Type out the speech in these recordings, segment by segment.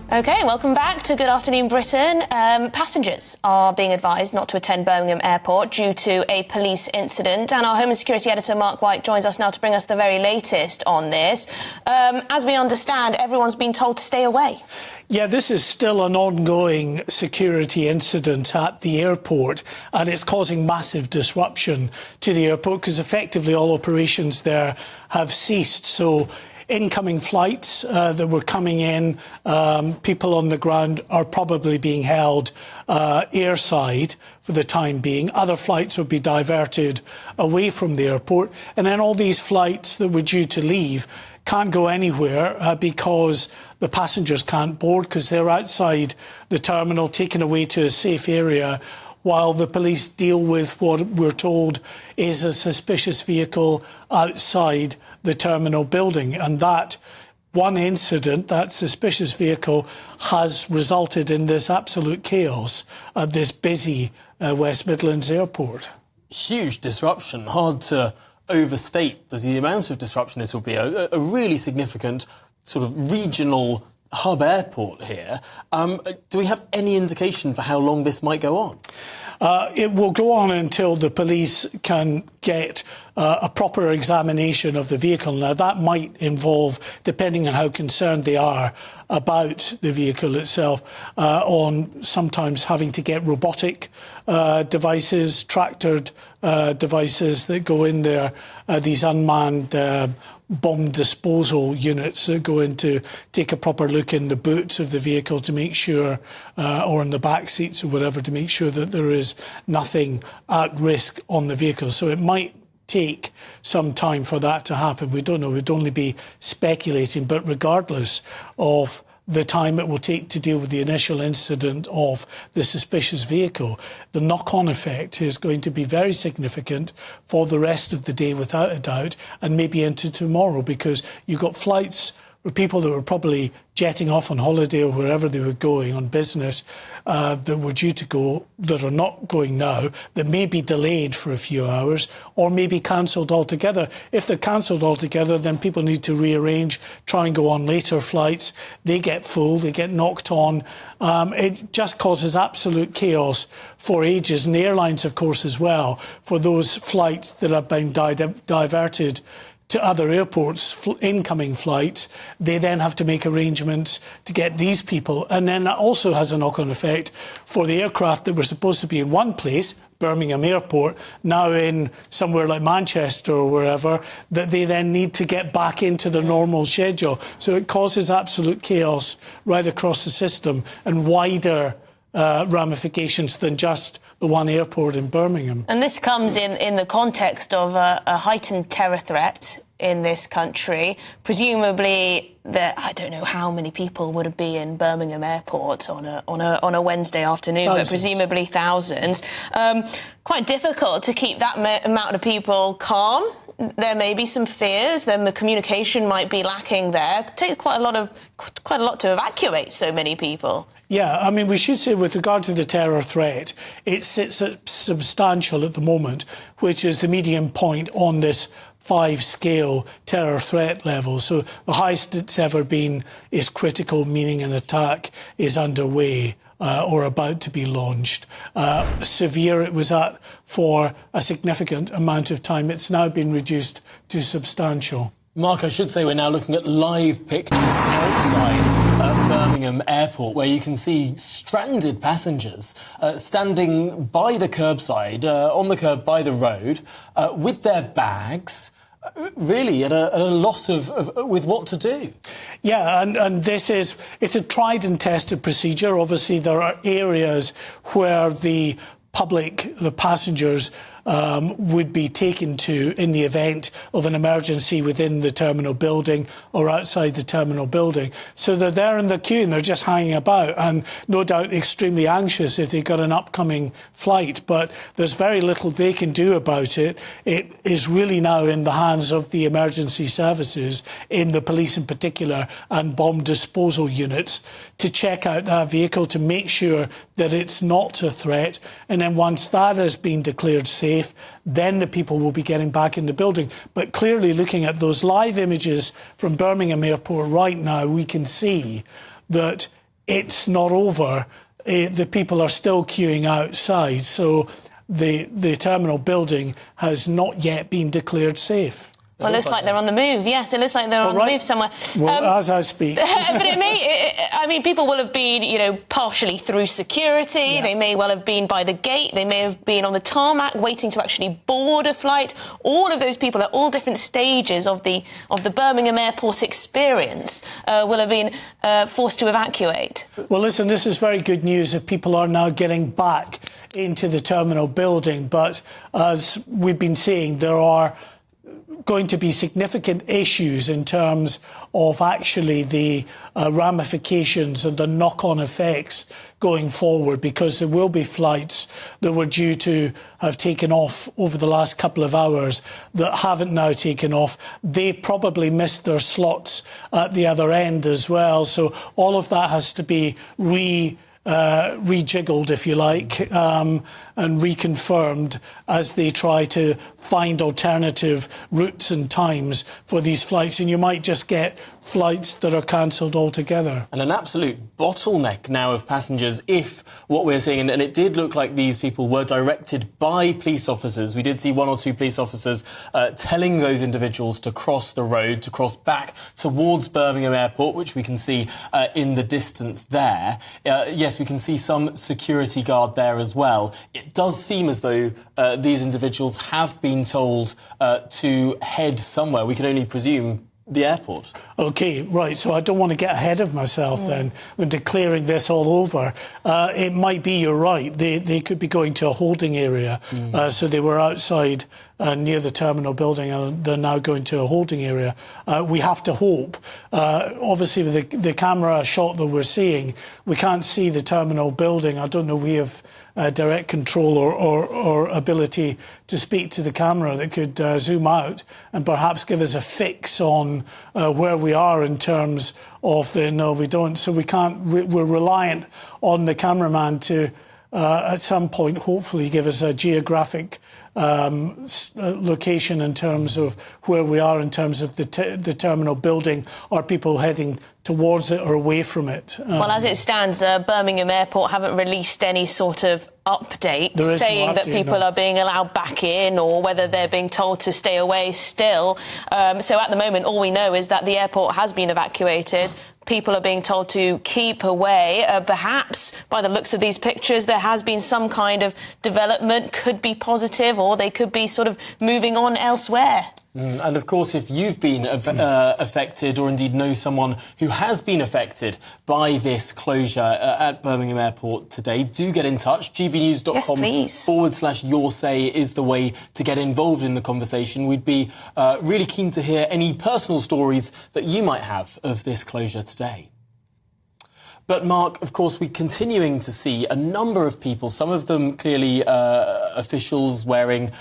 OK, welcome back to Good Afternoon Britain. Passengers are being advised not to attend Birmingham Airport due to a police incident. And our Home and Security Editor, Mark White, joins us now to bring us the very latest on this. As we understand, everyone's been told to stay away. Yeah, this is still an ongoing security incident at the airport, and it's causing massive disruption to the airport because effectively all operations there have ceased. So incoming flights that were coming in, people on the ground are probably being held airside for the time being. Other flights would be diverted away from the airport. And then all these flights that were due to leave can't go anywhere because the passengers can't board because they're outside the terminal, taken away to a safe area, while the police deal with what we're told is a suspicious vehicle outside the terminal building. And that one incident, that suspicious vehicle, has resulted in this absolute chaos at this busy West Midlands airport. Huge disruption, hard to overstate the amount of disruption this will be. A really significant sort of regional hub airport here. Do we have any indication for how long this might go on? It will go on until the police can get a proper examination of the vehicle. Now, that might involve, depending on how concerned they are about the vehicle itself, on sometimes having to get robotic devices, tractored devices that go in there, these unmanned bomb disposal units that go in to take a proper look in the boots of the vehicle to make sure, or in the back seats or whatever, to make sure that there is nothing at risk on the vehicle. So it might take some time for that to happen. We don't know. We'd only be speculating. But regardless of the time it will take to deal with the initial incident of the suspicious vehicle, the knock-on effect is going to be very significant for the rest of the day, without a doubt, and maybe into tomorrow, because you've got flights with people that were probably jetting off on holiday or wherever they were going on business that were due to go, that are not going now, that may be delayed for a few hours or maybe cancelled altogether. If they're cancelled altogether, then people need to rearrange, try and go on later flights. They get full, they get knocked on. It just causes absolute chaos for ages. And the airlines, of course, as well, for those flights that have been diverted to other airports, incoming flights, they then have to make arrangements to get these people. And then that also has a knock-on effect for the aircraft that were supposed to be in one place, Birmingham Airport, now in somewhere like Manchester or wherever, that they then need to get back into the normal schedule. So it causes absolute chaos right across the system and wider ramifications than just the one airport in Birmingham. And this comes in the context of a heightened terror threat in this country. Presumably, I don't know how many people would be in Birmingham Airport on a Wednesday afternoon, Thousands. But presumably thousands. Quite difficult to keep that amount of people calm. There may be some fears. Then the communication might be lacking there. It takes quite a lot to evacuate so many people. Yeah, I mean, we should say with regard to the terror threat, it sits at substantial at the moment, which is the median point on this 5-scale terror threat level. So the highest it's ever been is critical, meaning an attack is underway or about to be launched. Severe it was at for a significant amount of time. It's now been reduced to substantial. Mark, I should say we're now looking at live pictures outside Birmingham Airport, where you can see stranded passengers standing by the curbside, on the curb by the road, with their bags, really at a loss with what to do. Yeah, and it's a tried and tested procedure. Obviously, there are areas where the passengers would be taken to in the event of an emergency within the terminal building or outside the terminal building. So they're there in the queue and they're just hanging about and no doubt extremely anxious if they've got an upcoming flight. But there's very little they can do about it. It is really now in the hands of the emergency services, in the police in particular, and bomb disposal units to check out that vehicle to make sure that it's not a threat. And then once that has been declared safe, then the people will be getting back in the building. But clearly, looking at those live images from Birmingham Airport right now, we can see that it's not over. The people are still queuing outside, so the terminal building has not yet been declared safe. Well, it looks like they're on the move. Yes, it looks like they're on the move somewhere. Well, as I speak. But people will have been, partially through security. Yeah. They may well have been by the gate. They may have been on the tarmac waiting to actually board a flight. All of those people at all different stages of the Birmingham Airport experience will have been forced to evacuate. Well, listen, this is very good news if people are now getting back into the terminal building. But as we've been saying, there are going to be significant issues in terms of actually the ramifications and the knock-on effects going forward, because there will be flights that were due to have taken off over the last couple of hours that haven't now taken off. They've probably missed their slots at the other end as well. So all of that has to be rejiggled, if you like, and reconfirmed as they try to find alternative routes and times for these flights. And you might just get flights that are cancelled altogether. And an absolute bottleneck now of passengers if what we're seeing, and it did look like these people were directed by police officers. We did see one or two police officers telling those individuals to cross the road, to cross back towards Birmingham Airport, which we can see in the distance there. Yes, we can see some security guard there as well. It does seem as though these individuals have been told to head somewhere. We can only presume the airport. OK, right. So I don't want to get ahead of myself then when declaring this all over. It might be you're right. They could be going to a holding area. So they were outside near the terminal building and they're now going to a holding area. We have to hope. Obviously, the camera shot that we're seeing, we can't see the terminal building. I don't know we have direct control or ability to speak to the camera that could zoom out and perhaps give us a fix on where we are in terms of no, we don't. So we can't. We're reliant on the cameraman to, at some point, hopefully give us a geographic location in terms of where we are in terms of the terminal building. Are people heading towards it or away from it? Well, as it stands, Birmingham Airport haven't released any sort of update saying that people are being allowed back in or whether they're being told to stay away still. So at the moment, all we know is that the airport has been evacuated. People are being told to keep away. Perhaps, by the looks of these pictures, there has been some kind of development, could be positive, or they could be sort of moving on elsewhere. And of course, if you've been affected or indeed know someone who has been affected by this closure at Birmingham Airport today, do get in touch. gbnews.com/your say is the way to get involved in the conversation. We'd be really keen to hear any personal stories that you might have of this closure today. But, Mark, of course, we're continuing to see a number of people, some of them clearly officials wearing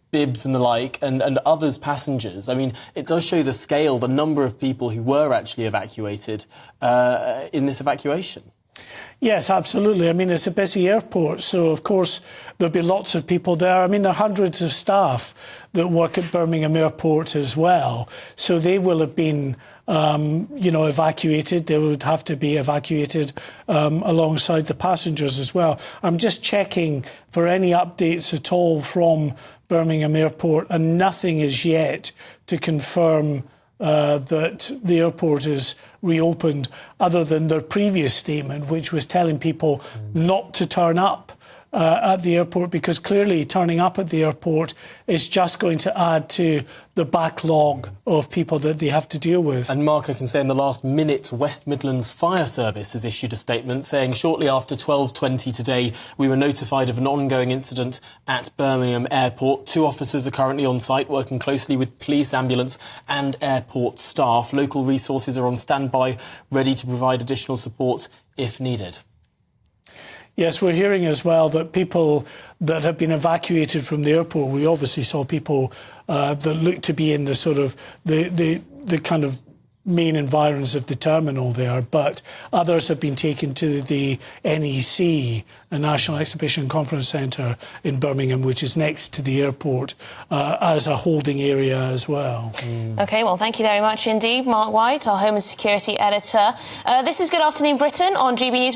bibs and the like, and others passengers. I mean, it does show the scale, the number of people who were actually evacuated in this evacuation. Yes, absolutely. I mean, it's a busy airport, so, of course, there'll be lots of people there. I mean, there are hundreds of staff that work at Birmingham Airport as well, so they will have been evacuated. They would have to be evacuated alongside the passengers as well. I'm just checking for any updates at all from Birmingham Airport, and nothing is yet to confirm that the airport is reopened, other than their previous statement, which was telling people not to turn up at the airport, because clearly turning up at the airport is just going to add to the backlog of people that they have to deal with. And Mark, I can say in the last minute, West Midlands Fire Service has issued a statement saying shortly after 12:20 today, we were notified of an ongoing incident at Birmingham Airport. 2 officers are currently on site working closely with police, ambulance and airport staff. Local resources are on standby, ready to provide additional support if needed. Yes, we're hearing as well that people that have been evacuated from the airport, we obviously saw people that looked to be in the sort of the kind of main environs of the terminal there, but others have been taken to the NEC, the National Exhibition Conference Centre in Birmingham, which is next to the airport, as a holding area as well. OK, well, thank you very much indeed, Mark White, our Home and Security Editor. This is Good Afternoon Britain on GB News.